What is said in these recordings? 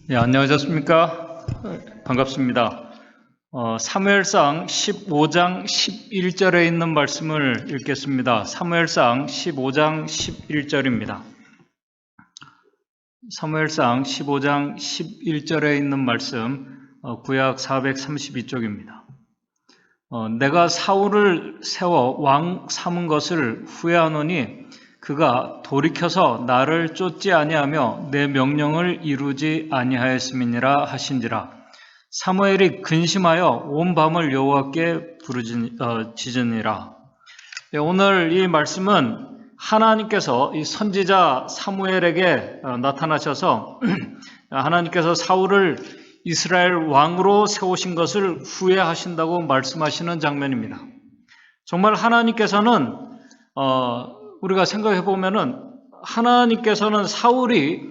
네, 안녕하셨습니까? 반갑습니다. 사무엘상 15장 11절에 있는 말씀을 읽겠습니다. 사무엘상 15장 11절입니다. 사무엘상 15장 11절에 있는 말씀, 구약 432쪽입니다. 내가 사울을 세워 왕 삼은 것을 후회하노니 그가 돌이켜서 나를 쫓지 아니하며 내 명령을 이루지 아니하였음이니라 하신지라. 사무엘이 근심하여 온 밤을 여호와께 부르짖으니라. 오늘 이 말씀은 하나님께서 이 선지자 사무엘에게 나타나셔서 하나님께서 사울을 이스라엘 왕으로 세우신 것을 후회하신다고 말씀하시는 장면입니다. 정말 하나님께서는 우리가 생각해 보면은 하나님께서는 사울이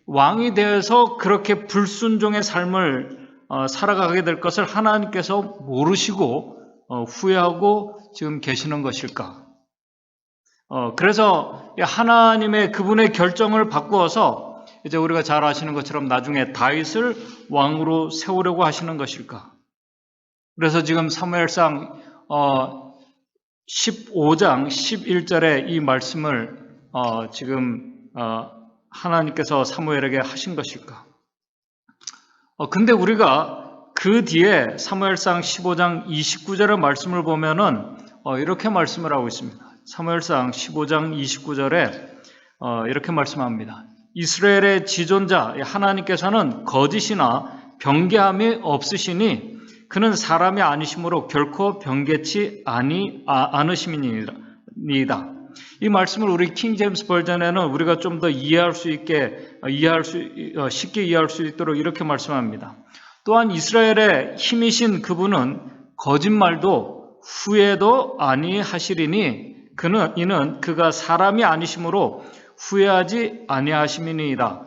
왕이 되어서 그렇게 불순종의 삶을 살아가게 될 것을 하나님께서 모르시고 후회하고 지금 계시는 것일까? 그래서 하나님의 그분의 결정을 바꾸어서 이제 우리가 잘 아시는 것처럼 나중에 다윗을 왕으로 세우려고 하시는 것일까? 그래서 지금 사무엘상 15장 11절에 이 말씀을 지금 하나님께서 사무엘에게 하신 것일까? 근데 우리가 그 뒤에 사무엘상 15장 29절의 말씀을 보면은 이렇게 말씀을 하고 있습니다. 사무엘상 15장 29절에 이렇게 말씀합니다. 이스라엘의 지존자 하나님께서는 거짓이나 변개함이 없으시니 그는 사람이 아니심으로 결코 변개치 않으심이니이다. 이 말씀을 우리 킹 제임스 버전에는 우리가 좀 더 쉽게 이해할 수 있도록 이렇게 말씀합니다. 또한 이스라엘의 힘이신 그분은 거짓말도 후회도 아니하시리니 이는 그가 사람이 아니심으로 후회하지 아니하심이니이다.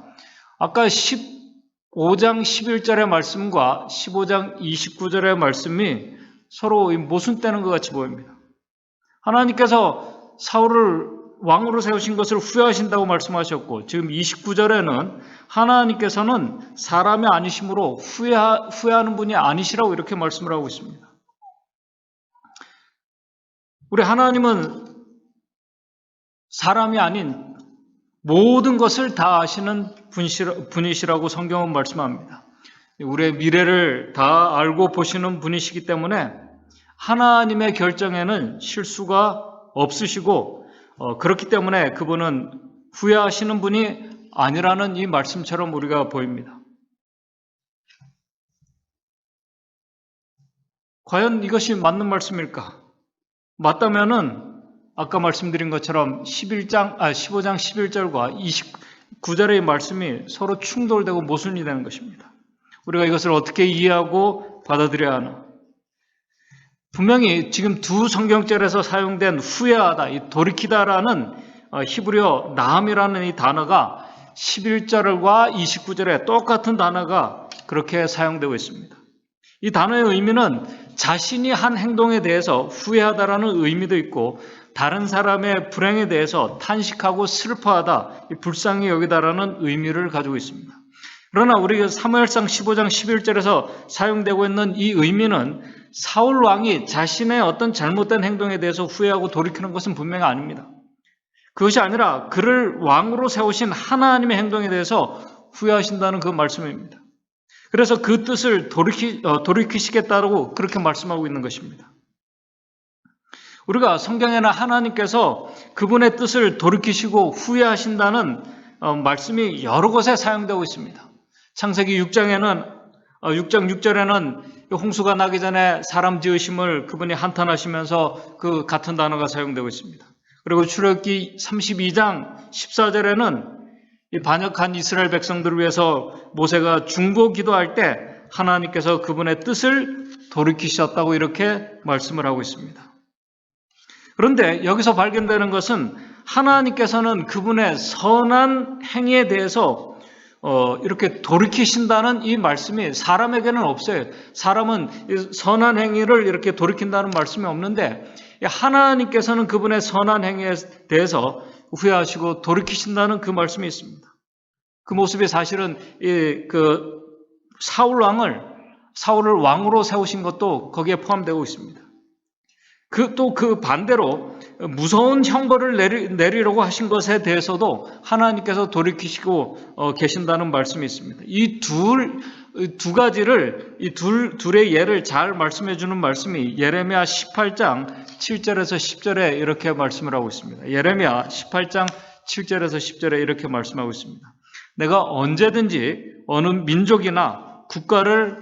아까 15장 11절의 말씀과 15장 29절의 말씀이 서로 모순되는 것 같이 보입니다. 하나님께서 사울을 왕으로 세우신 것을 후회하신다고 말씀하셨고, 지금 29절에는 하나님께서는 사람이 아니심으로 후회하는 분이 아니시라고 이렇게 말씀을 하고 있습니다. 우리 하나님은 사람이 아닌 모든 것을 다 아시는 분이시라고 성경은 말씀합니다. 우리의 미래를 다 알고 보시는 분이시기 때문에 하나님의 결정에는 실수가 없으시고 그렇기 때문에 그분은 후회하시는 분이 아니라는 이 말씀처럼 우리가 보입니다. 과연 이것이 맞는 말씀일까? 맞다면은 아까 말씀드린 것처럼 15장 11절과 29절의 말씀이 서로 충돌되고 모순이 되는 것입니다. 우리가 이것을 어떻게 이해하고 받아들여야 하나? 분명히 지금 두 성경절에서 사용된 후회하다, 이 돌이키다라는 히브리어 나함이라는 이 단어가 11절과 29절에 똑같은 단어가 그렇게 사용되고 있습니다. 이 단어의 의미는 자신이 한 행동에 대해서 후회하다라는 의미도 있고 다른 사람의 불행에 대해서 탄식하고 슬퍼하다, 불쌍히 여기다라는 의미를 가지고 있습니다. 그러나 우리 사무엘상 15장 11절에서 사용되고 있는 이 의미는 사울 왕이 자신의 어떤 잘못된 행동에 대해서 후회하고 돌이키는 것은 분명히 아닙니다. 그것이 아니라 그를 왕으로 세우신 하나님의 행동에 대해서 후회하신다는 그 말씀입니다. 그래서 그 뜻을 돌이키시겠다고 그렇게 말씀하고 있는 것입니다. 우리가 성경에는 하나님께서 그분의 뜻을 돌이키시고 후회하신다는 말씀이 여러 곳에 사용되고 있습니다. 창세기 6장 6절에는 홍수가 나기 전에 사람 지으심을 그분이 한탄하시면서 그 같은 단어가 사용되고 있습니다. 그리고 출애굽기 32장 14절에는 이 반역한 이스라엘 백성들을 위해서 모세가 중보 기도할 때 하나님께서 그분의 뜻을 돌이키셨다고 이렇게 말씀을 하고 있습니다. 그런데 여기서 발견되는 것은 하나님께서는 그분의 선한 행위에 대해서 이렇게 돌이키신다는 이 말씀이 사람에게는 없어요. 사람은 선한 행위를 이렇게 돌이킨다는 말씀이 없는데 하나님께서는 그분의 선한 행위에 대해서 후회하시고 돌이키신다는 그 말씀이 있습니다. 그 모습이 사실은 사울을 왕으로 세우신 것도 거기에 포함되고 있습니다. 또 그 반대로 무서운 형벌을 내리려고 하신 것에 대해서도 하나님께서 돌이키시고 계신다는 말씀이 있습니다. 이 두 가지를, 둘의 예를 잘 말씀해 주는 말씀이 예레미야 18장 7절에서 10절에 이렇게 말씀을 하고 있습니다. 예레미야 18장 7절에서 10절에 이렇게 말씀하고 있습니다. 내가 언제든지 어느 민족이나 국가를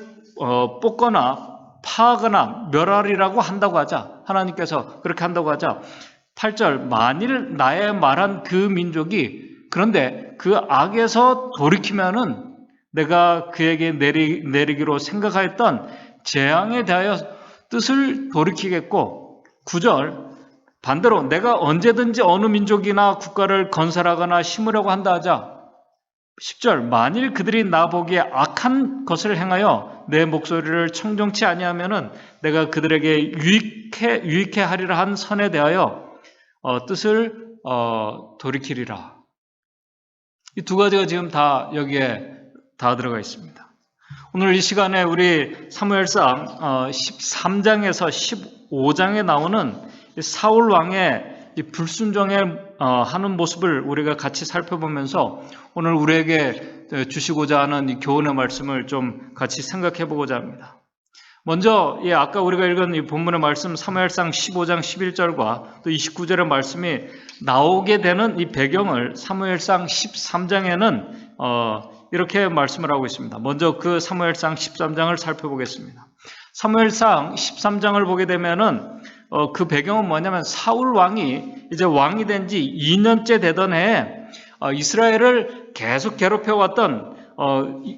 뽑거나 파하거나 멸하리라고 한다고 하자. 하나님께서 그렇게 한다고 하자. 8절, 만일 나의 말한 그 민족이 그런데 그 악에서 돌이키면은 내가 그에게 내리기로 생각하였던 재앙에 대하여 뜻을 돌이키겠고, 9절, 반대로 내가 언제든지 어느 민족이나 국가를 건설하거나 심으려고 한다 하자. 10절, 만일 그들이 나보기에 악한 것을 행하여 내 목소리를 청정치 아니하면은 내가 그들에게 유익해 하리라 한 선에 대하여 뜻을 돌이키리라. 이 두 가지가 지금 다 여기에 다 들어가 있습니다. 오늘 이 시간에 우리 사무엘상 13장에서 15장에 나오는 사울 왕의 이 불순종에 하는 모습을 우리가 같이 살펴보면서 오늘 우리에게 주시고자 하는 이 교훈의 말씀을 좀 같이 생각해 보고자 합니다. 먼저 아까 우리가 읽은 이 본문의 말씀 사무엘상 15장 11절과 또 29절의 말씀이 나오게 되는 이 배경을 사무엘상 13장에는 이렇게 말씀을 하고 있습니다. 먼저 그 사무엘상 13장을 살펴보겠습니다. 사무엘상 13장을 보게 되면은 그 배경은 뭐냐면 사울 왕이 이제 왕이 된 지 2년째 되던 해에 이스라엘을 계속 괴롭혀왔던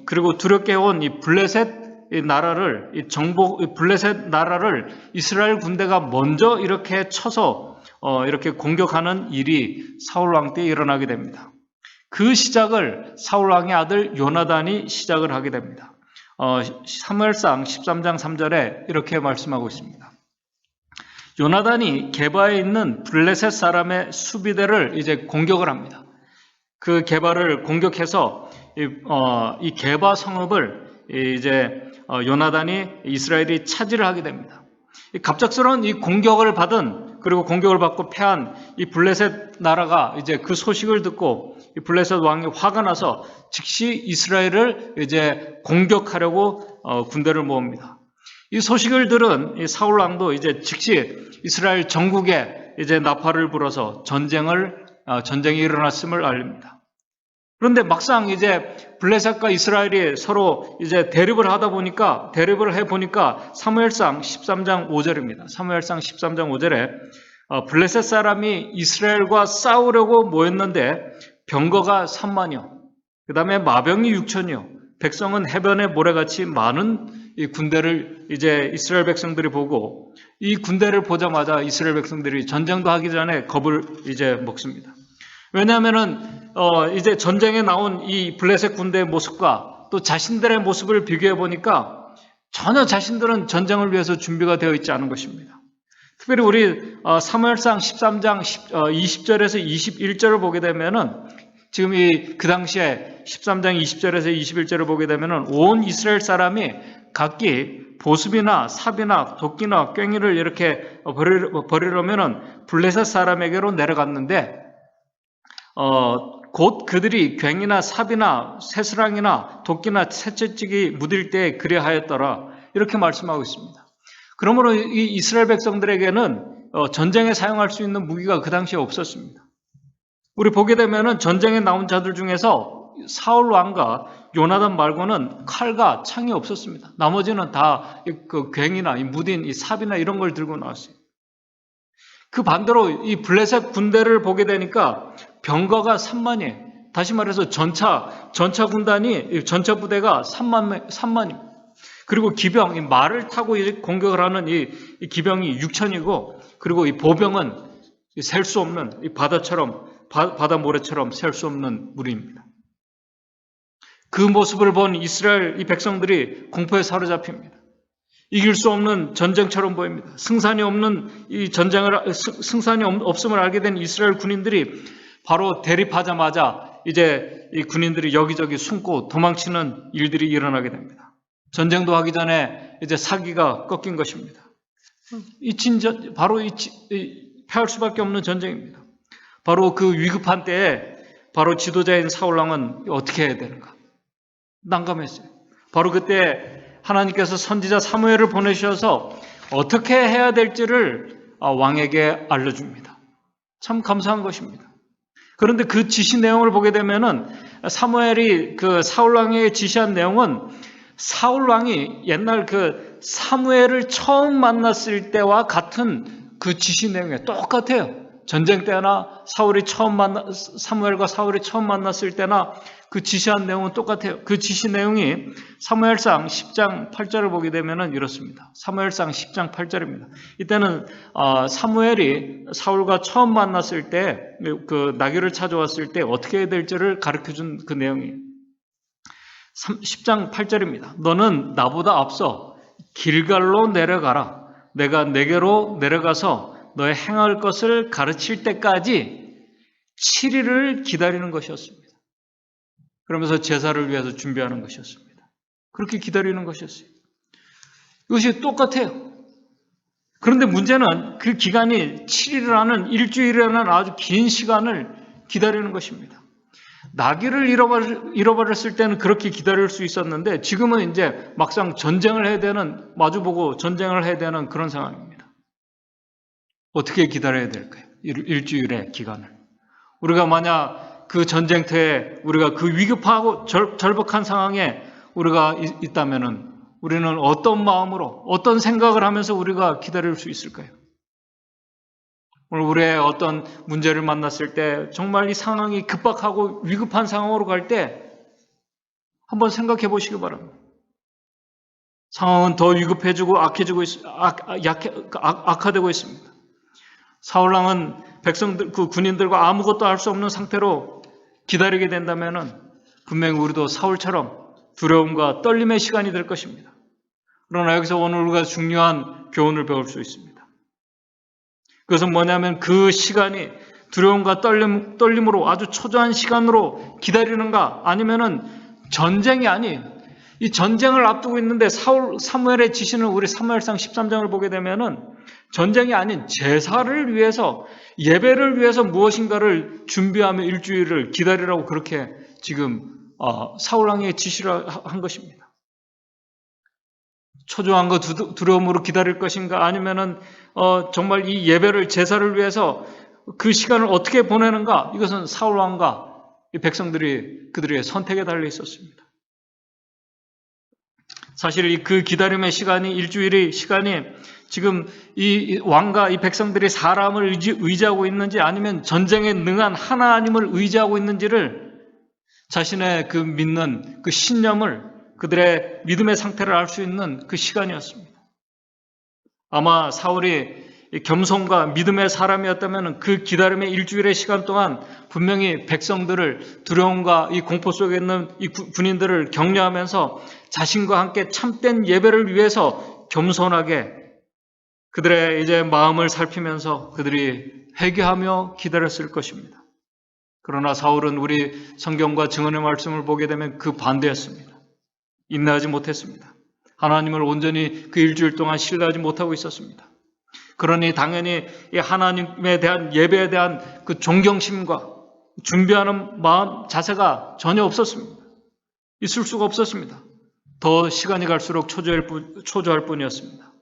그리고 두렵게 해온 이 블레셋 나라를 블레셋 나라를 이스라엘 군대가 먼저 이렇게 쳐서 이렇게 공격하는 일이 사울 왕 때 일어나게 됩니다. 그 시작을 사울 왕의 아들 요나단이 시작을 하게 됩니다. 사무엘상 13장 3절에 이렇게 말씀하고 있습니다. 요나단이 게바에 있는 블레셋 사람의 수비대를 이제 공격을 합니다. 그 게바를 공격해서 이 게바 성읍을 이제 요나단이 이스라엘이 차지를 하게 됩니다. 갑작스러운 이 공격을 받은 그리고 공격을 받고 패한 이 블레셋 나라가 이제 그 소식을 듣고 이 블레셋 왕이 화가 나서 즉시 이스라엘을 이제 공격하려고 군대를 모읍니다. 이 소식을 들은 이 사울 왕도 이제 즉시 이스라엘 전국에 이제 나팔을 불어서 전쟁이 일어났음을 알립니다. 그런데 막상 이제 블레셋과 이스라엘이 서로 이제 대립을 해보니까 사무엘상 13장 5절입니다. 사무엘상 13장 5절에 블레셋 사람이 이스라엘과 싸우려고 모였는데 병거가 3만여, 그 다음에 마병이 6천여, 백성은 해변의 모래같이 많은 이 군대를 이제 이스라엘 백성들이 보고 이 군대를 보자마자 이스라엘 백성들이 전쟁도 하기 전에 겁을 이제 먹습니다. 왜냐하면은 이제 전쟁에 나온 이 블레셋 군대의 모습과 또 자신들의 모습을 비교해 보니까 전혀 자신들은 전쟁을 위해서 준비가 되어 있지 않은 것입니다. 특별히 우리 사무엘상 13장 20절에서 21절을 보게 되면은 지금 그 당시에 13장 20절에서 21절을 보게 되면은 온 이스라엘 사람이 각기 보습이나 삽이나 도끼나 꽹이를 이렇게 버리려면은 블레셋 사람에게로 내려갔는데 곧 그들이 괭이나 삽이나 새스랑이나 도끼나 채찍이 묻을 때 그리하였더라 이렇게 말씀하고 있습니다. 그러므로 이 이스라엘 백성들에게는 전쟁에 사용할 수 있는 무기가 그 당시에 없었습니다. 우리 보게 되면은 전쟁에 나온 자들 중에서 사울 왕과 요나단 말고는 칼과 창이 없었습니다. 나머지는 다 그 괭이나 무딘 이 삽이나 이런 걸 들고 나왔어요. 그 반대로 이 블레셋 군대를 보게 되니까 병거가 3만이에요. 다시 말해서 전차 부대가 3만입니다. 그리고 기병, 이 말을 타고 공격을 하는 이 기병이 6천이고, 그리고 이 보병은 셀 수 없는 이 바다 모래처럼 셀 수 없는 무리입니다. 그 모습을 본 이스라엘 이 백성들이 공포에 사로잡힙니다. 이길 수 없는 전쟁처럼 보입니다. 승산이 없음을 알게 된 이스라엘 군인들이 바로 대립하자마자 이제 이 군인들이 여기저기 숨고 도망치는 일들이 일어나게 됩니다. 전쟁도 하기 전에 이제 사기가 꺾인 것입니다. 바로 패할 수밖에 없는 전쟁입니다. 바로 그 위급한 때에 바로 지도자인 사울왕은 어떻게 해야 되는가? 난감했어요. 바로 그때 하나님께서 선지자 사무엘을 보내셔서 어떻게 해야 될지를 왕에게 알려줍니다. 참 감사한 것입니다. 그런데 그 지시 내용을 보게 되면은 사무엘이 그 사울왕에게 지시한 내용은 사울왕이 옛날 그 사무엘을 처음 만났을 때와 같은 그 지시 내용에 똑같아요. 전쟁 때나 사무엘과 사울이 처음 만났을 때나 그 지시한 내용은 똑같아요. 그 지시 내용이 사무엘상 10장 8절을 보게 되면은 이렇습니다. 사무엘상 10장 8절입니다. 이때는 사무엘이 사울과 처음 만났을 때 그 나귀를 찾아왔을 때 어떻게 해야 될지를 가르쳐준 그 내용이에요. 10장 8절입니다. 너는 나보다 앞서 길갈로 내려가라. 내가 내게로 내려가서 너의 행할 것을 가르칠 때까지 7일을 기다리는 것이었습니다. 그러면서 제사를 위해서 준비하는 것이었습니다. 그렇게 기다리는 것이었어요. 이것이 똑같아요. 그런데 문제는 그 기간이 7일이라는 일주일이라는 아주 긴 시간을 기다리는 것입니다. 나귀를 잃어버렸을 때는 그렇게 기다릴 수 있었는데 지금은 이제 막상 마주보고 전쟁을 해야 되는 그런 상황입니다. 어떻게 기다려야 될까요? 일주일의 기간을. 우리가 만약 그 전쟁터에 우리가 그 위급하고 절박한 상황에 우리가 있다면은 우리는 어떤 마음으로, 어떤 생각을 하면서 우리가 기다릴 수 있을까요? 오늘 우리의 어떤 문제를 만났을 때 정말 이 상황이 급박하고 위급한 상황으로 갈 때 한번 생각해 보시기 바랍니다. 상황은 더 위급해지고 악화되고 있습니다. 사울왕은 그 군인들과 아무것도 할 수 없는 상태로 기다리게 된다면은 분명히 우리도 사울처럼 두려움과 떨림의 시간이 될 것입니다. 그러나 여기서 오늘 우리가 중요한 교훈을 배울 수 있습니다. 그것은 뭐냐면 그 시간이 두려움과 떨림으로 아주 초조한 시간으로 기다리는가 아니면은 전쟁이 아닌 이 전쟁을 앞두고 있는데 사무엘의 지시는 우리 사무엘상 13장을 보게 되면은 전쟁이 아닌 제사를 위해서 예배를 위해서 무엇인가를 준비하며 일주일을 기다리라고 그렇게 지금 사울왕의 지시를 한 것입니다. 초조함과 두려움으로 기다릴 것인가 아니면은 정말 이 예배를 제사를 위해서 그 시간을 어떻게 보내는가 이것은 사울왕과 이 백성들이 그들의 선택에 달려 있었습니다. 사실 그 기다림의 시간이 일주일의 시간이 지금 이 왕과 이 백성들이 사람을 의지하고 있는지 아니면 전쟁에 능한 하나님을 의지하고 있는지를 자신의 그 믿는 그 신념을 그들의 믿음의 상태를 알 수 있는 그 시간이었습니다. 아마 사울이 겸손과 믿음의 사람이었다면 그 기다림의 일주일의 시간 동안 분명히 백성들을 두려움과 이 공포 속에 있는 이 군인들을 격려하면서 자신과 함께 참된 예배를 위해서 겸손하게 그들의 이제 마음을 살피면서 그들이 회개하며 기다렸을 것입니다. 그러나 사울은 우리 성경과 증언의 말씀을 보게 되면 그 반대였습니다. 인내하지 못했습니다. 하나님을 온전히 그 일주일 동안 신뢰하지 못하고 있었습니다. 그러니 당연히 이 하나님에 대한 예배에 대한 그 존경심과 준비하는 마음 자세가 전혀 없었습니다. 있을 수가 없었습니다. 더 시간이 갈수록 초조할 뿐이었습니다.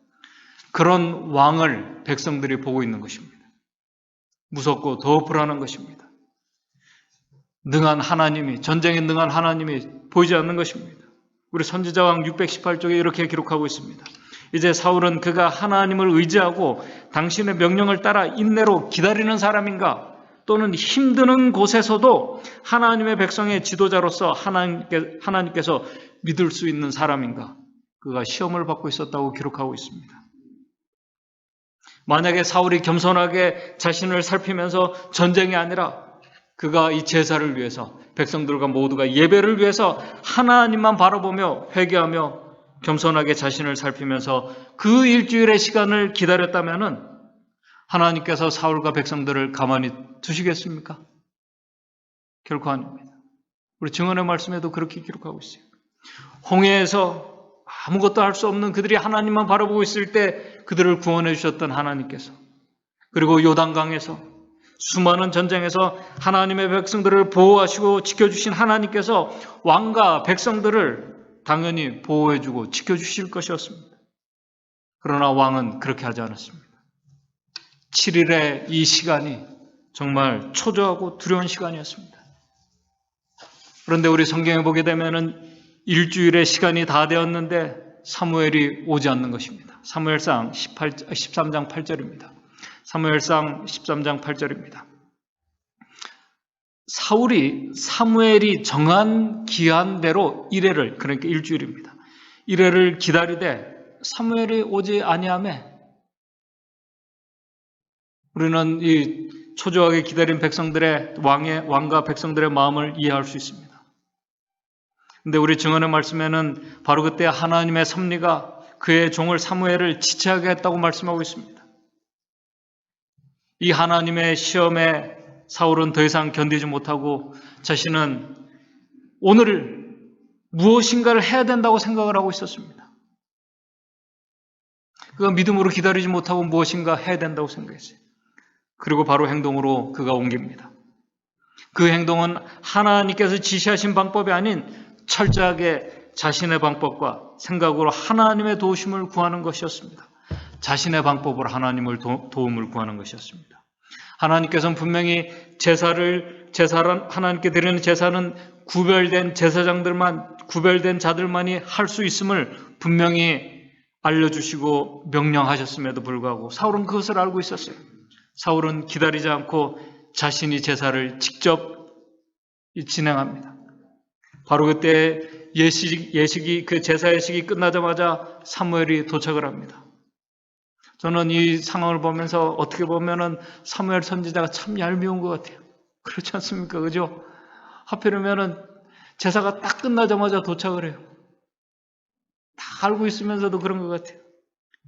그런 왕을 백성들이 보고 있는 것입니다. 무섭고 더 불안한 것입니다. 능한 하나님이, 전쟁에 능한 하나님이 보이지 않는 것입니다. 우리 선지자왕 618쪽에 이렇게 기록하고 있습니다. 이제 사울은 그가 하나님을 의지하고 당신의 명령을 따라 인내로 기다리는 사람인가 또는 힘드는 곳에서도 하나님의 백성의 지도자로서 하나님께서 믿을 수 있는 사람인가 그가 시험을 받고 있었다고 기록하고 있습니다. 만약에 사울이 겸손하게 자신을 살피면서 전쟁이 아니라 그가 이 제사를 위해서 백성들과 모두가 예배를 위해서 하나님만 바라보며 회개하며 겸손하게 자신을 살피면서 그 일주일의 시간을 기다렸다면 하나님께서 사울과 백성들을 가만히 두시겠습니까? 결코 아닙니다. 우리 증언의 말씀에도 그렇게 기록하고 있어요. 홍해에서 아무것도 할 수 없는 그들이 하나님만 바라보고 있을 때 그들을 구원해 주셨던 하나님께서, 그리고 요단강에서 수많은 전쟁에서 하나님의 백성들을 보호하시고 지켜주신 하나님께서 왕과 백성들을 당연히 보호해주고 지켜주실 것이었습니다. 그러나 왕은 그렇게 하지 않았습니다. 7일의 이 시간이 정말 초조하고 두려운 시간이었습니다. 그런데 우리 성경에 보게 되면은 일주일의 시간이 다 되었는데 사무엘이 오지 않는 것입니다. 사무엘상 13장 8절입니다. 사무엘상 13장 8절입니다. 사무엘이 정한 기한대로 1회를, 그러니까 일주일입니다. 1회를 기다리되 사무엘이 오지 아니하매 우리는 이 초조하게 기다린 백성들의 왕과 백성들의 마음을 이해할 수 있습니다. 근데 우리 증언의 말씀에는 바로 그때 하나님의 섭리가 그의 종을 사무엘을 지체하게 했다고 말씀하고 있습니다. 이 하나님의 시험에 사울은 더 이상 견디지 못하고 자신은 오늘 무엇인가를 해야 된다고 생각을 하고 있었습니다. 그가 믿음으로 기다리지 못하고 무엇인가 해야 된다고 생각했어요. 그리고 바로 행동으로 그가 옮깁니다. 그 행동은 하나님께서 지시하신 방법이 아닌 철저하게 자신의 방법과 생각으로 하나님의 도우심을 구하는 것이었습니다. 자신의 방법으로 하나님을 도움을 구하는 것이었습니다. 하나님께서는 분명히 하나님께 드리는 제사는 구별된 제사장들만, 구별된 자들만이 할 수 있음을 분명히 알려주시고 명령하셨음에도 불구하고 사울은 그것을 알고 있었어요. 사울은 기다리지 않고 자신이 제사를 직접 진행합니다. 바로 그때 그 제사 예식이 끝나자마자 사무엘이 도착을 합니다. 저는 이 상황을 보면서 어떻게 보면은 사무엘 선지자가 참 얄미운 것 같아요. 그렇지 않습니까? 그죠? 하필이면은 제사가 딱 끝나자마자 도착을 해요. 다 알고 있으면서도 그런 것 같아요.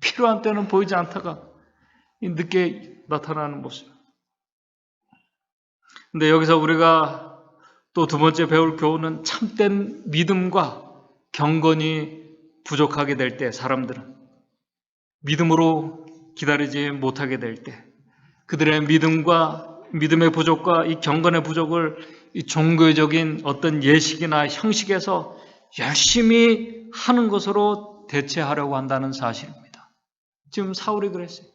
필요한 때는 보이지 않다가 늦게 나타나는 모습. 근데 여기서 우리가 또 두 번째 배울 교훈은 참된 믿음과 경건이 부족하게 될 때, 사람들은 믿음으로 기다리지 못하게 될 때, 그들의 믿음의 부족과 이 경건의 부족을 이 종교적인 어떤 예식이나 형식에서 열심히 하는 것으로 대체하려고 한다는 사실입니다. 지금 사울이 그랬어요.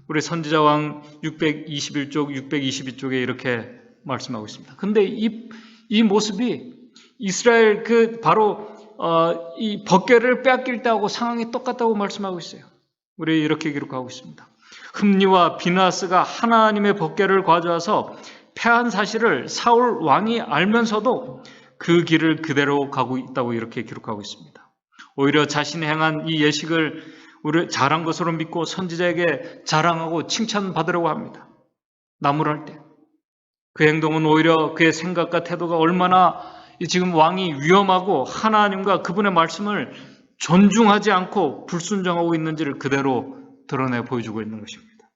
우리 선지자왕 621쪽, 622쪽에 이렇게 말씀하고 있습니다. 근데 이 모습이 이스라엘 이 법궤를 빼앗길 때하고 상황이 똑같다고 말씀하고 있어요. 우리 이렇게 기록하고 있습니다. 흠니와 비나스가 하나님의 법궤를 가져와서 패한 사실을 사울 왕이 알면서도 그 길을 그대로 가고 있다고 이렇게 기록하고 있습니다. 오히려 자신이 행한 이 예식을 우리 잘한 것으로 믿고 선지자에게 자랑하고 칭찬받으려고 합니다. 나무랄 때. 그 행동은 오히려 그의 생각과 태도가 얼마나 지금 왕이 위험하고 하나님과 그분의 말씀을 존중하지 않고 불순종하고 있는지를 그대로 드러내 보여주고 있는 것입니다.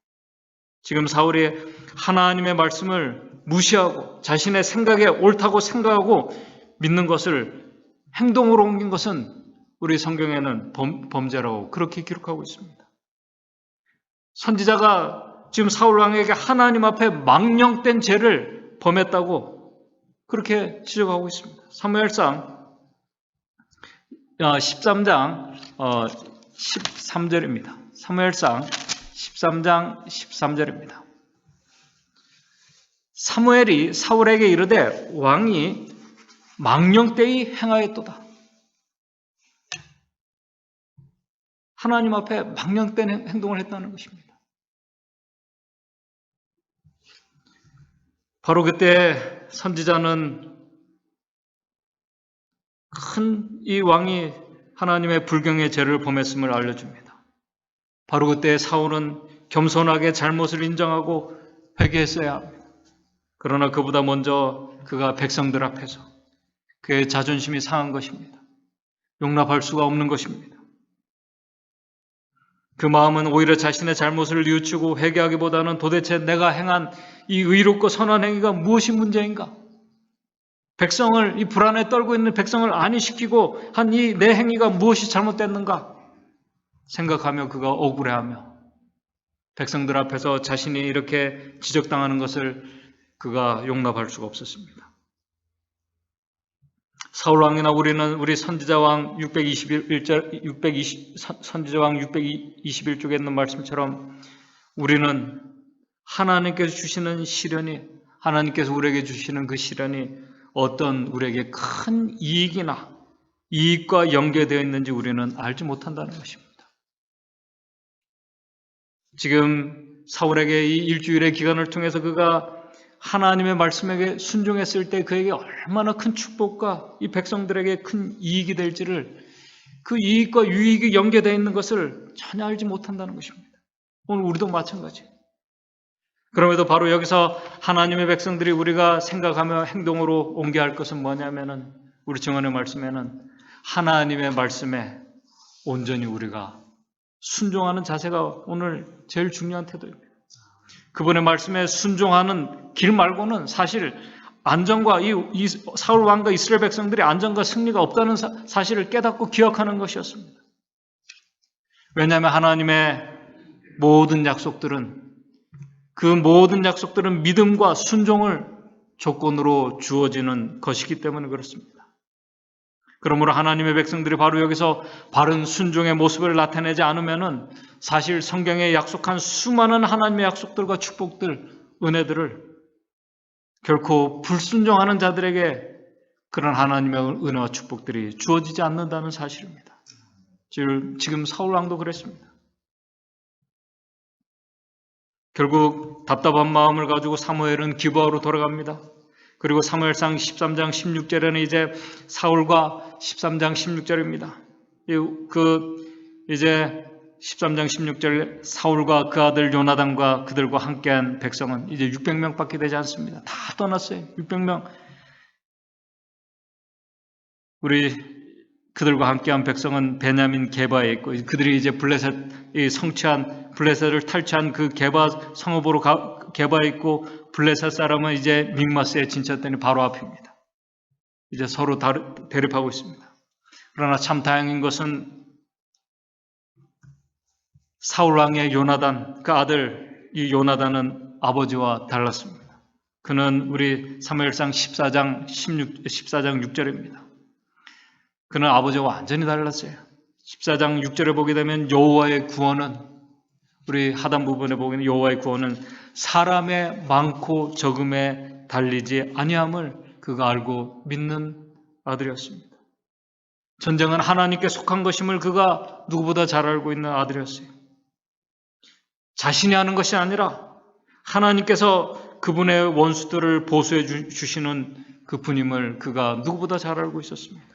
지금 사울이 하나님의 말씀을 무시하고 자신의 생각에 옳다고 생각하고 믿는 것을 행동으로 옮긴 것은 우리 성경에는 범죄라고 그렇게 기록하고 있습니다. 선지자가 지금 사울 왕에게 하나님 앞에 망령된 죄를 범했다고 그렇게 지적하고 있습니다. 사무엘상 13장 13절입니다. 사무엘상 13장 13절입니다. 사무엘이 사울에게 이르되 왕이 망령되이 행하였도다. 하나님 앞에 망령된 행동을 했다는 것입니다. 바로 그때 선지자는 큰 이 왕이 하나님의 불경의 죄를 범했음을 알려줍니다. 바로 그때 사울은 겸손하게 잘못을 인정하고 회개했어야 합니다. 그러나 그보다 먼저 그가 백성들 앞에서 그의 자존심이 상한 것입니다. 용납할 수가 없는 것입니다. 그 마음은 오히려 자신의 잘못을 뉘우치고 회개하기보다는 도대체 내가 행한 이 의롭고 선한 행위가 무엇이 문제인가? 백성을, 이 불안에 떨고 있는 백성을 안위시키고 한 이 내 행위가 무엇이 잘못됐는가 생각하며 그가 억울해하며 백성들 앞에서 자신이 이렇게 지적당하는 것을 그가 용납할 수가 없었습니다. 사울 왕이나 우리는 우리 선지자왕 621쪽에 있는 말씀처럼 우리는 하나님께서 주시는 시련이, 하나님께서 우리에게 주시는 그 시련이 어떤 우리에게 큰 이익과 연계되어 있는지 우리는 알지 못한다는 것입니다. 지금 사울에게 이 일주일의 기간을 통해서 그가 하나님의 말씀에게 순종했을 때 그에게 얼마나 큰 축복과 이 백성들에게 큰 이익이 될지를, 그 이익과 유익이 연계되어 있는 것을 전혀 알지 못한다는 것입니다. 오늘 우리도 마찬가지예요. 그럼에도 바로 여기서 하나님의 백성들이 우리가 생각하며 행동으로 옮겨야 할 것은 뭐냐면은, 우리 증언의 말씀에는 하나님의 말씀에 온전히 우리가 순종하는 자세가 오늘 제일 중요한 태도입니다. 그분의 말씀에 순종하는 길 말고는 사실 안전과 이 사울 왕과 이스라엘 백성들이 안전과 승리가 없다는 사실을 깨닫고 기억하는 것이었습니다. 왜냐하면 하나님의 모든 약속들은, 그 모든 약속들은 믿음과 순종을 조건으로 주어지는 것이기 때문에 그렇습니다. 그러므로 하나님의 백성들이 바로 여기서 바른 순종의 모습을 나타내지 않으면은 사실 성경에 약속한 수많은 하나님의 약속들과 축복들, 은혜들을 결코 불순종하는 자들에게 그런 하나님의 은혜와 축복들이 주어지지 않는다는 사실입니다. 지금 사울 왕도 그랬습니다. 결국 답답한 마음을 가지고 사무엘은 기브아로 돌아갑니다. 그리고 사무엘상 13장 16절에는 이제 사울과 13장 16절입니다. 이제 13장 16절 사울과 그 아들 요나단과 그들과 함께한 백성은 이제 600명밖에 되지 않습니다. 다 떠났어요. 600명. 그들과 함께한 백성은 베냐민 게바에 있고, 그들이 이제 블레셋을 탈취한 그 게바 성읍으로 게바에 있고, 블레셋 사람은 이제 믹마스에 진쳤더니 바로 앞입니다. 이제 서로 대립하고 있습니다. 그러나 참 다행인 것은 사울 왕의 요나단, 그 아들 이 요나단은 아버지와 달랐습니다. 그는 우리 사무엘상 14장 6절입니다. 그는 아버지와 완전히 달랐어요. 14장 6절에 보게 되면 여호와의 구원은, 우리 하단 부분에 보기에는 여호와의 구원은 사람의 많고 적음에 달리지 아니함을 그가 알고 믿는 아들이었습니다. 전쟁은 하나님께 속한 것임을 그가 누구보다 잘 알고 있는 아들이었어요. 자신이 하는 것이 아니라 하나님께서 그분의 원수들을 보수해 주시는 그 분임을 그가 누구보다 잘 알고 있었습니다.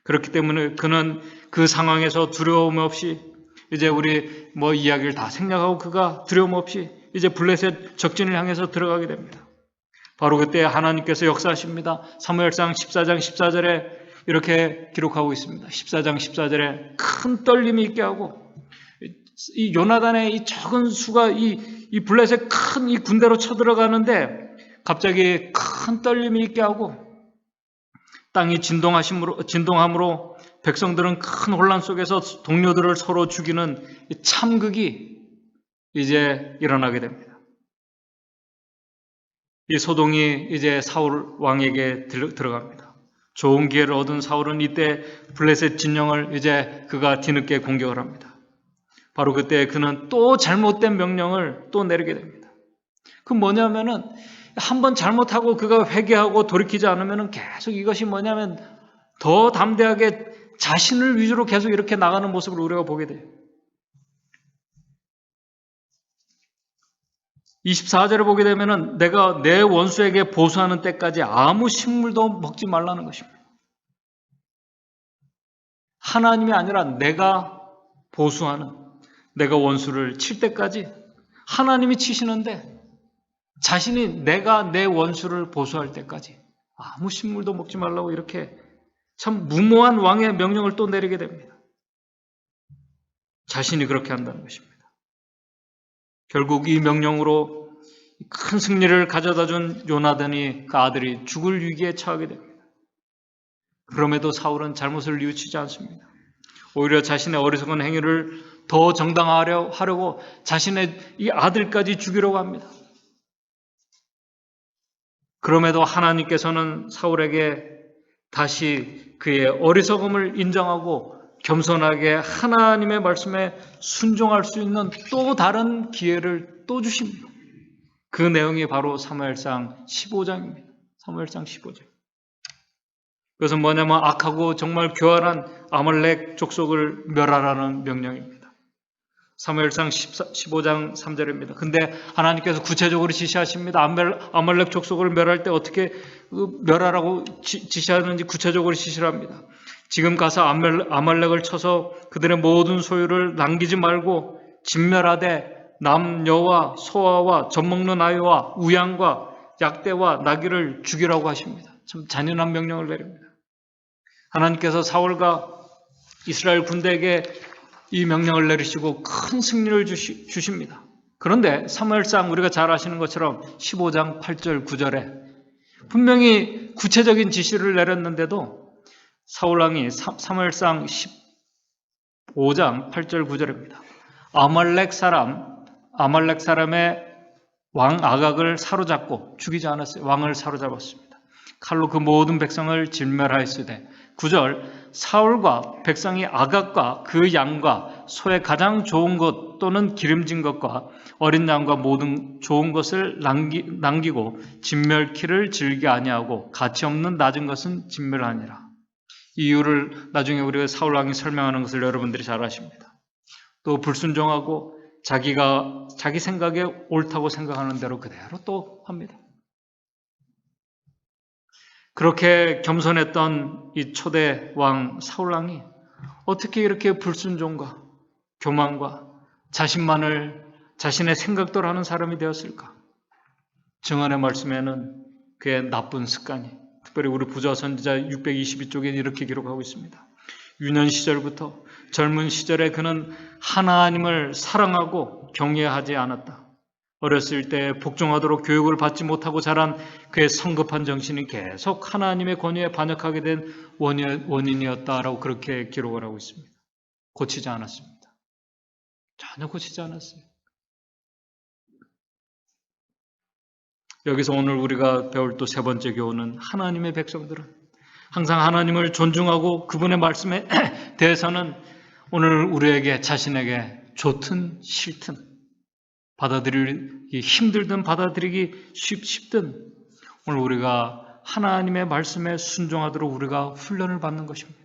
그렇기 때문에 그는 그 상황에서 두려움 없이, 이제 우리 이야기를 다 생략하고 그가 두려움 없이 이제 블레셋 적진을 향해서 들어가게 됩니다. 바로 그때 하나님께서 역사하십니다. 사무엘상 14장 14절에 이렇게 기록하고 있습니다. 14장 14절에 큰 떨림이 있게 하고, 이 요나단의 이 적은 수가 이 블레셋 큰 이 군대로 쳐들어가는데 갑자기 큰 떨림이 있게 하고, 땅이 진동함으로 백성들은 큰 혼란 속에서 동료들을 서로 죽이는 참극이 이제 일어나게 됩니다. 이 소동이 이제 사울 왕에게 들어갑니다. 좋은 기회를 얻은 사울은 이때 블레셋 진영을 이제 그가 뒤늦게 공격을 합니다. 바로 그때 그는 또 잘못된 명령을 또 내리게 됩니다. 그 뭐냐면은 한번 잘못하고 그가 회개하고 돌이키지 않으면 계속 이것이 뭐냐면 더 담대하게 자신을 위주로 계속 이렇게 나가는 모습을 우리가 보게 돼요. 24절에 보게 되면은 내가 내 원수에게 보수하는 때까지 아무 식물도 먹지 말라는 것입니다. 하나님이 아니라 내가 보수하는, 내가 원수를 칠 때까지 하나님이 치시는데 자신이 내가 내 원수를 보수할 때까지 아무 식물도 먹지 말라고 이렇게 참 무모한 왕의 명령을 또 내리게 됩니다. 자신이 그렇게 한다는 것입니다. 결국 이 명령으로 큰 승리를 가져다 준 요나단이 그 아들이 죽을 위기에 처하게 됩니다. 그럼에도 사울은 잘못을 뉘우치지 않습니다. 오히려 자신의 어리석은 행위를 더 정당화하려고 자신의 이 아들까지 죽이려고 합니다. 그럼에도 하나님께서는 사울에게 다시 그의 어리석음을 인정하고 겸손하게 하나님의 말씀에 순종할 수 있는 또 다른 기회를 또 주십니다. 그 내용이 바로 사무엘상 15장입니다. 사무엘상 15장. 그것은 뭐냐면 악하고 정말 교활한 아말렉 족속을 멸하라는 명령입니다. 사무엘상 15장 3절입니다. 근데 하나님께서 구체적으로 지시하십니다. 아말렉 족속을 멸할 때 어떻게 멸하라고 지시하는지 구체적으로 지시를 합니다. 지금 가서 아말렉을 쳐서 그들의 모든 소유를 남기지 말고 진멸하되 남녀와 소아와 젖먹는 아이와 우양과 약대와 나귀를 죽이라고 하십니다. 참 잔인한 명령을 내립니다. 하나님께서 사울과 이스라엘 군대에게 이 명령을 내리시고 큰 승리를 주십니다. 그런데 사무엘상 우리가 잘 아시는 것처럼 15장 8절 9절에 분명히 구체적인 지시를 내렸는데도 사울왕이 사무엘상 15장 8절 9절입니다. 아말렉 사람의 왕 아각을 사로잡고 죽이지 않았어요. 왕을 사로잡았습니다. 칼로 그 모든 백성을 진멸하였으되 9절 사울과 백성이 아각과 그 양과 소의 가장 좋은 것 또는 기름진 것과 어린 양과 모든 좋은 것을 남기고 진멸키를 즐기 아니하고 가치 없는 낮은 것은 진멸하니라. 이유를 나중에 우리가 사울왕이 설명하는 것을 여러분들이 잘 아십니다. 또 불순종하고 자기 생각에 옳다고 생각하는 대로 그대로 또 합니다. 그렇게 겸손했던 이 초대 왕 사울왕이 어떻게 이렇게 불순종과 교만과 자신의 생각대로 하는 사람이 되었을까? 증언의 말씀에는 그의 나쁜 습관이, 특별히 우리 부자 선지자 622쪽에 이렇게 기록하고 있습니다. 유년 시절부터 젊은 시절에 그는 하나님을 사랑하고 경외하지 않았다. 어렸을 때 복종하도록 교육을 받지 못하고 자란 그의 성급한 정신이 계속 하나님의 권위에 반역하게 된 원인이었다라고 그렇게 기록을 하고 있습니다. 고치지 않았습니다. 전혀 고치지 않았어요. 여기서 오늘 우리가 배울 또 세 번째 교훈은 하나님의 백성들은 항상 하나님을 존중하고 그분의 말씀에 대해서는 오늘 우리에게 자신에게 좋든 싫든 받아들이기 힘들든 받아들이기 쉽든 오늘 우리가 하나님의 말씀에 순종하도록 우리가 훈련을 받는 것입니다.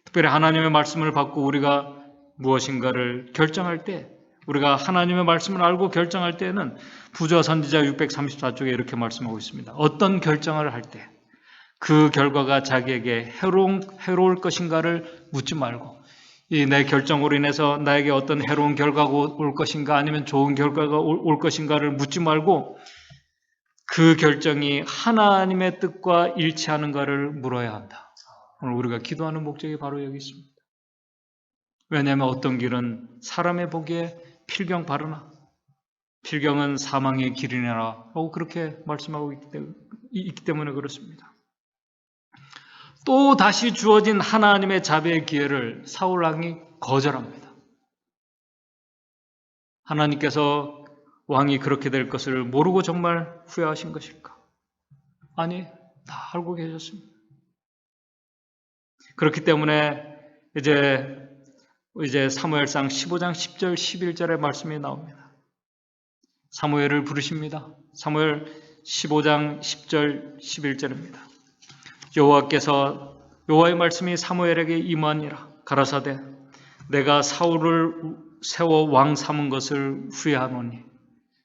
특별히 하나님의 말씀을 받고 우리가 무엇인가를 결정할 때 우리가 하나님의 말씀을 알고 결정할 때는 부자 선지자 634쪽에 이렇게 말씀하고 있습니다. 어떤 결정을 할 때 그 결과가 자기에게 해로울 것인가를 묻지 말고 내 결정으로 인해서 나에게 어떤 해로운 결과가 올 것인가 아니면 좋은 결과가 올 것인가를 묻지 말고 그 결정이 하나님의 뜻과 일치하는가를 물어야 한다. 오늘 우리가 기도하는 목적이 바로 여기 있습니다. 왜냐하면 어떤 길은 사람의 보기에 필경 바르나 필경은 사망의 길이니라 라고 그렇게 말씀하고 있기 때문에 그렇습니다. 또 다시 주어진 하나님의 자비의 기회를 사울왕이 거절합니다. 하나님께서 왕이 그렇게 될 것을 모르고 정말 후회하신 것일까? 아니, 다 알고 계셨습니다. 그렇기 때문에 이제 사무엘상 15장 10절 11절의 말씀이 나옵니다. 사무엘을 부르십니다. 사무엘 15장 10절 11절입니다. 여호와의 말씀이 사무엘에게 임하니라. 가라사대 내가 사울을 세워 왕 삼은 것을 후회하노니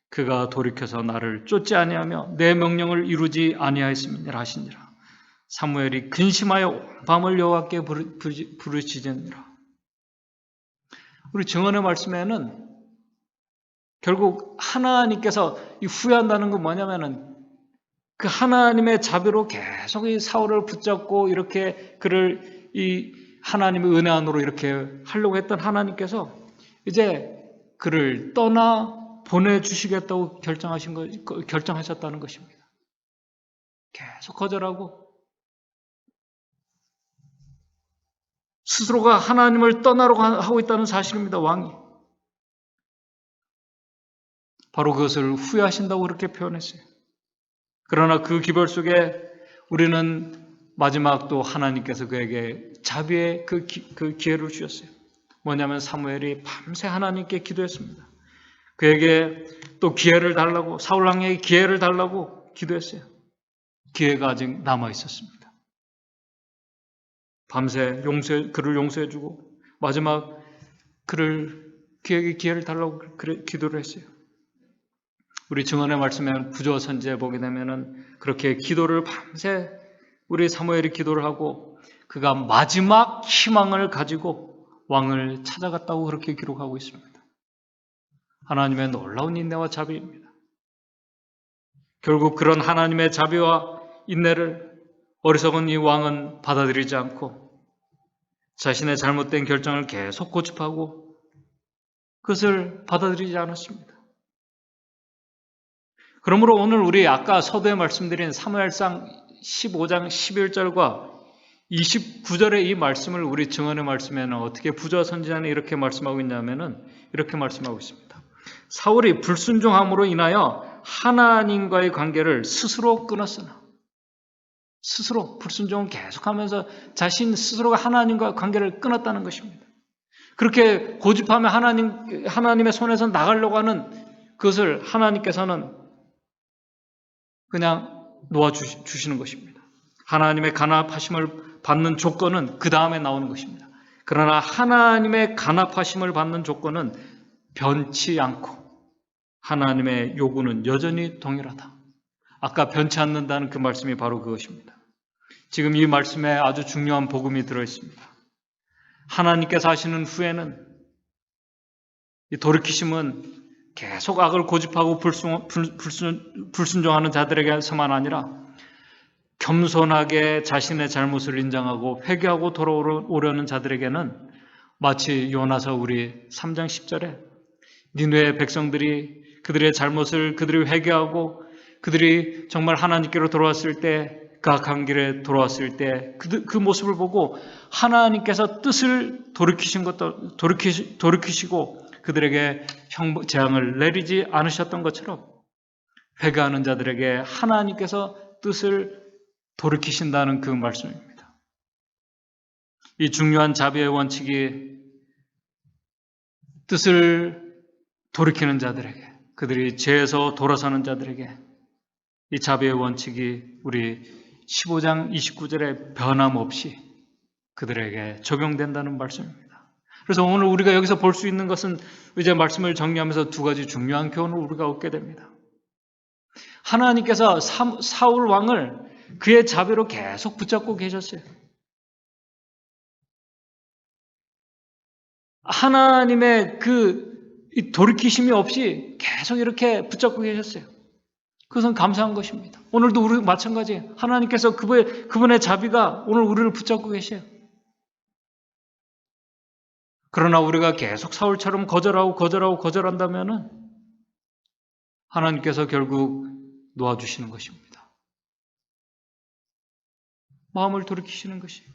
그가 돌이켜서 나를 쫓지 아니하며 내 명령을 이루지 아니하였음이니라 하시니라. 사무엘이 근심하여 밤을 여호와께 부르짖으니라. 우리 증언의 말씀에는 결국 하나님께서 이 후회한다는 건 뭐냐면은 그 하나님의 자비로 계속 이 사울을 붙잡고 이렇게 그를 이 하나님의 은혜 안으로 이렇게 하려고 했던 하나님께서 이제 그를 떠나 보내주시겠다고 결정하셨다는 것입니다. 계속 거절하고 스스로가 하나님을 떠나려고 하고 있다는 사실입니다. 왕이. 바로 그것을 후회하신다고 그렇게 표현했어요. 그러나 그 기별 속에 우리는 마지막 또 하나님께서 그에게 자비의 그 기회를 주셨어요. 뭐냐면 사무엘이 밤새 하나님께 기도했습니다. 그에게 또 기회를 달라고, 사울 왕에게 기회를 달라고 기도했어요. 기회가 아직 남아 있었습니다. 밤새 그를 용서해주고 마지막 그에게 기회를 달라고 기도를 했어요. 우리 증언의 말씀에 부조 선지에 보게 되면은 그렇게 기도를 밤새 우리 사무엘이 기도를 하고 그가 마지막 희망을 가지고 왕을 찾아갔다고 그렇게 기록하고 있습니다. 하나님의 놀라운 인내와 자비입니다. 결국 그런 하나님의 자비와 인내를 어리석은 이 왕은 받아들이지 않고 자신의 잘못된 결정을 계속 고집하고 그것을 받아들이지 않았습니다. 그러므로 오늘 우리 아까 서두에 말씀드린 사무엘상 15장 11절과 29절의 이 말씀을 우리 증언의 말씀에는 어떻게 부조 선지자는 이렇게 말씀하고 있냐면은 이렇게 말씀하고 있습니다. 사울이 불순종함으로 인하여 하나님과의 관계를 스스로 끊었으나 스스로 불순종을 계속하면서 자신 스스로가 하나님과 관계를 끊었다는 것입니다. 그렇게 고집하며 하나님의 손에서 나가려고 하는 그것을 하나님께서는 그냥 놓아주시는 것입니다. 하나님의 간합하심을 받는 조건은 그 다음에 나오는 것입니다. 그러나 하나님의 간합하심을 받는 조건은 변치 않고 하나님의 요구는 여전히 동일하다. 아까 변치 않는다는 그 말씀이 바로 그것입니다. 지금 이 말씀에 아주 중요한 복음이 들어있습니다. 하나님께서 하시는 후에는 이 돌이키심은 계속 악을 고집하고 불순종하는 자들에게서만 아니라 겸손하게 자신의 잘못을 인정하고 회개하고 돌아오려는 자들에게는 마치 요나서 우리 3장 10절에 니느웨 백성들이 그들의 잘못을 그들이 회개하고 그들이 정말 하나님께로 돌아왔을 때 그 악한 길에 돌아왔을 때 그 모습을 보고 하나님께서 뜻을 돌이키시고 그들에게 재앙을 내리지 않으셨던 것처럼 회개하는 자들에게 하나님께서 뜻을 돌이키신다는 그 말씀입니다. 이 중요한 자비의 원칙이 뜻을 돌이키는 자들에게, 그들이 죄에서 돌아서는 자들에게 이 자비의 원칙이 우리 15장 29절에 변함없이 그들에게 적용된다는 말씀입니다. 그래서 오늘 우리가 여기서 볼 수 있는 것은 이제 말씀을 정리하면서 두 가지 중요한 교훈을 우리가 얻게 됩니다. 하나님께서 사울 왕을 그의 자비로 계속 붙잡고 계셨어요. 하나님의 돌이키심이 없이 계속 이렇게 붙잡고 계셨어요. 그것은 감사한 것입니다. 오늘도 우리 마찬가지예요. 하나님께서 그분의 자비가 오늘 우리를 붙잡고 계셔요. 그러나 우리가 계속 사울처럼 거절한다면은 하나님께서 결국 놓아주시는 것입니다. 마음을 돌이키시는 것이에요.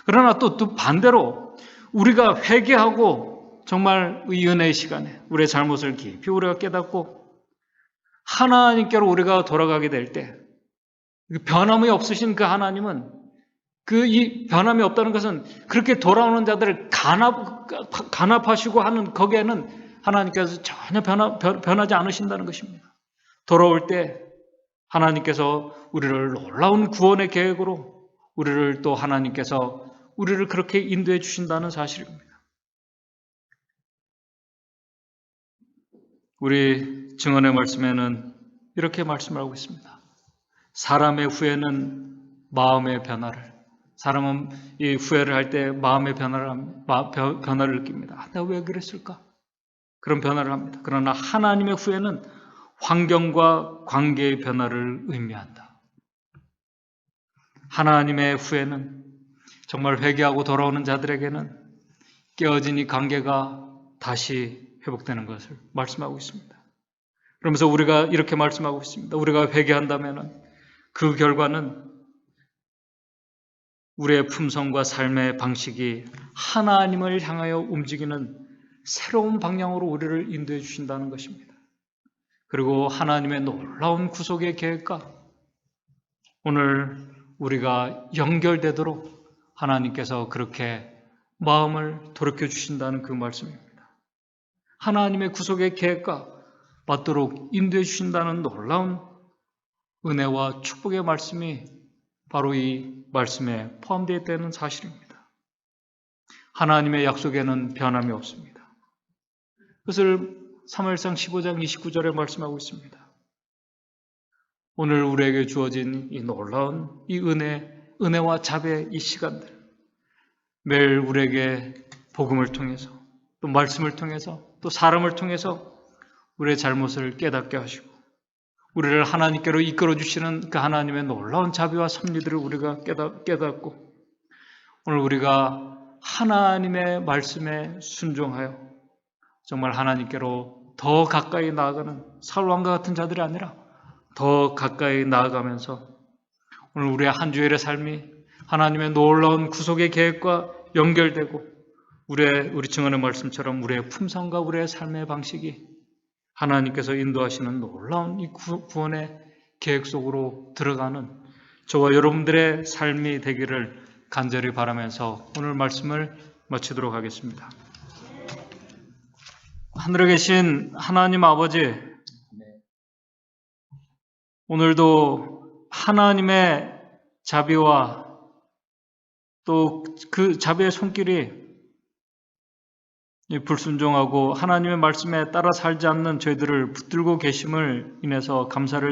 그러나 또 반대로 우리가 회개하고 정말 이 은혜의 시간에 우리의 잘못을 깊이 우리가 깨닫고 하나님께로 우리가 돌아가게 될 때 변함이 없으신 그 하나님은 이 변함이 없다는 것은 그렇게 돌아오는 자들을 간합하시고 하는 거기에는 하나님께서 전혀 변하지 않으신다는 것입니다. 돌아올 때 하나님께서 우리를 놀라운 구원의 계획으로 우리를 또 하나님께서 우리를 그렇게 인도해 주신다는 사실입니다. 우리 증언의 말씀에는 이렇게 말씀을 하고 있습니다. 사람의 후회는 마음의 변화를, 사람은 이 후회를 할 때 마음의 변화를 느낍니다. 내가 왜 그랬을까? 그런 변화를 합니다. 그러나 하나님의 후회는 환경과 관계의 변화를 의미한다. 하나님의 후회는 정말 회개하고 돌아오는 자들에게는 깨어진 이 관계가 다시 회복되는 것을 말씀하고 있습니다. 그러면서 우리가 이렇게 말씀하고 있습니다. 우리가 회개한다면 그 결과는 우리의 품성과 삶의 방식이 하나님을 향하여 움직이는 새로운 방향으로 우리를 인도해 주신다는 것입니다. 그리고 하나님의 놀라운 구속의 계획과 오늘 우리가 연결되도록 하나님께서 그렇게 마음을 돌이켜 주신다는 그 말씀입니다. 하나님의 구속의 계획과 맞도록 인도해 주신다는 놀라운 은혜와 축복의 말씀이 바로 이 말씀에 포함되어 있다는 사실입니다. 하나님의 약속에는 변함이 없습니다. 그것을 사무엘상 15장 29절에 말씀하고 있습니다. 오늘 우리에게 주어진 이 놀라운 이 은혜와 자비의 이 시간들, 매일 우리에게 복음을 통해서 또 말씀을 통해서 또 사람을 통해서 우리의 잘못을 깨닫게 하시고 우리를 하나님께로 이끌어 주시는 그 하나님의 놀라운 자비와 섭리들을 우리가 깨닫고 오늘 우리가 하나님의 말씀에 순종하여 정말 하나님께로 더 가까이 나아가는 사울왕과 같은 자들이 아니라 더 가까이 나아가면서 오늘 우리의 한 주일의 삶이 하나님의 놀라운 구속의 계획과 연결되고 우리 증언의 말씀처럼 우리의 품성과 우리의 삶의 방식이 하나님께서 인도하시는 놀라운 이 구원의 계획 속으로 들어가는 저와 여러분들의 삶이 되기를 간절히 바라면서 오늘 말씀을 마치도록 하겠습니다. 하늘에 계신 하나님 아버지, 오늘도 하나님의 자비와 또 그 자비의 손길이 불순종하고 하나님의 말씀에 따라 살지 않는 저희들을 붙들고 계심을 인해서 감사를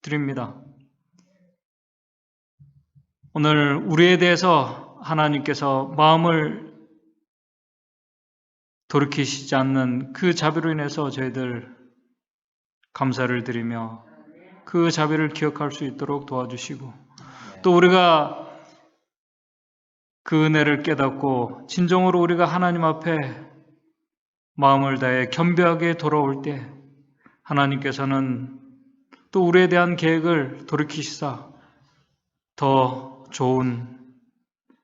드립니다. 오늘 우리에 대해서 하나님께서 마음을 돌이키시지 않는 그 자비로 인해서 저희들 감사를 드리며 그 자비를 기억할 수 있도록 도와주시고 또 우리가 그 은혜를 깨닫고 진정으로 우리가 하나님 앞에 마음을 다해 겸비하게 돌아올 때 하나님께서는 또 우리에 대한 계획을 돌이키시사 더 좋은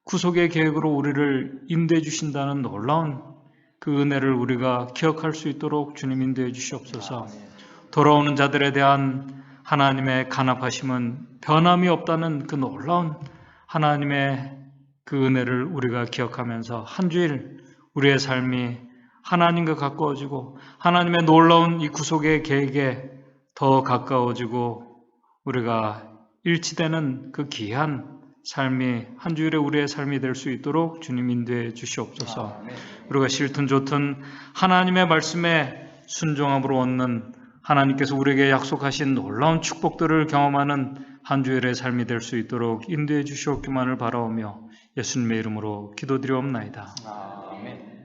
구속의 계획으로 우리를 인도해 주신다는 놀라운 그 은혜를 우리가 기억할 수 있도록 주님 인도해 주시옵소서. 돌아오는 자들에 대한 하나님의 간합하심은 변함이 없다는 그 놀라운 하나님의 그 은혜를 우리가 기억하면서 한 주일 우리의 삶이 하나님과 가까워지고 하나님의 놀라운 이 구속의 계획에 더 가까워지고 우리가 일치되는 그 귀한 삶이 한 주일에 우리의 삶이 될 수 있도록 주님 인도해 주시옵소서. 우리가 싫든 좋든 하나님의 말씀에 순종함으로 얻는 하나님께서 우리에게 약속하신 놀라운 축복들을 경험하는 한 주일의 삶이 될 수 있도록 인도해 주시옵기만을 바라오며 예수님의 이름으로 기도드리옵나이다. 아멘.